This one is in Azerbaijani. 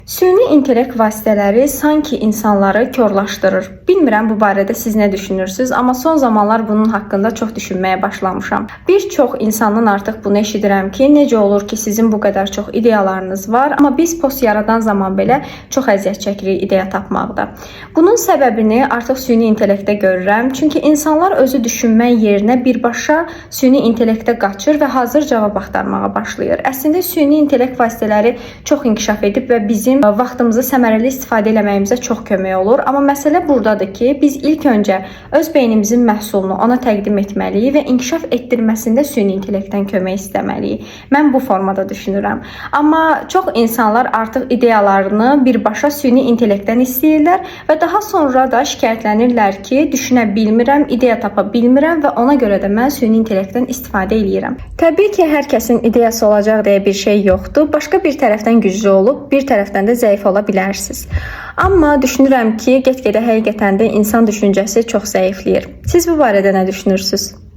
Süni intellekt vasitələri sanki insanları körlaşdırır. Bilmirəm bu barədə siz nə düşünürsünüz, amma son zamanlar bunun haqqında çox düşünməyə başlamışam. Bir çox insandan artıq bunu eşidirəm ki, necə olur ki, sizin bu qədər çox ideyalarınız var, amma biz post yaradan zaman belə çox əziyyət çəkirik ideya tapmaqda. Bunun səbəbini artıq süni intellektdə görürəm, çünki insanlar özü düşünmək yerinə birbaşa süni intellektə qaçır və hazır cavab axtarmağa başlayır. Əslində süni intellekt vasitələri çox inkişaf edib və bizim vaxtımızı səmərəli istifadə etməyimizə çox kömək olur. Amma məsələ buradadır ki, biz ilk öncə öz beynimizin məhsulunu ona təqdim etməliyik və inkişaf etdirməsində süni intellektdən kömək istəməliyik. Mən bu formada düşünürəm. Amma çox insanlar artıq ideyalarını birbaşa süni intellektdən istəyirlər və daha sonra da şikayətlənirlər ki, düşünə bilmirəm, ideya tapa bilmirəm və ona görə də mən süni intellektdən istifadə edirəm. Təbii ki, hər kəsin ideyası olacaq deyə bir şey yoxdur. Başqa bir tərəfdən güclü olub, bir tərəfdən də zəif ola bilərsiniz. Amma düşünürəm ki, get-gedə həqiqətən də insan düşüncəsi çox zəifləyir. Siz bu barədə nə düşünürsünüz?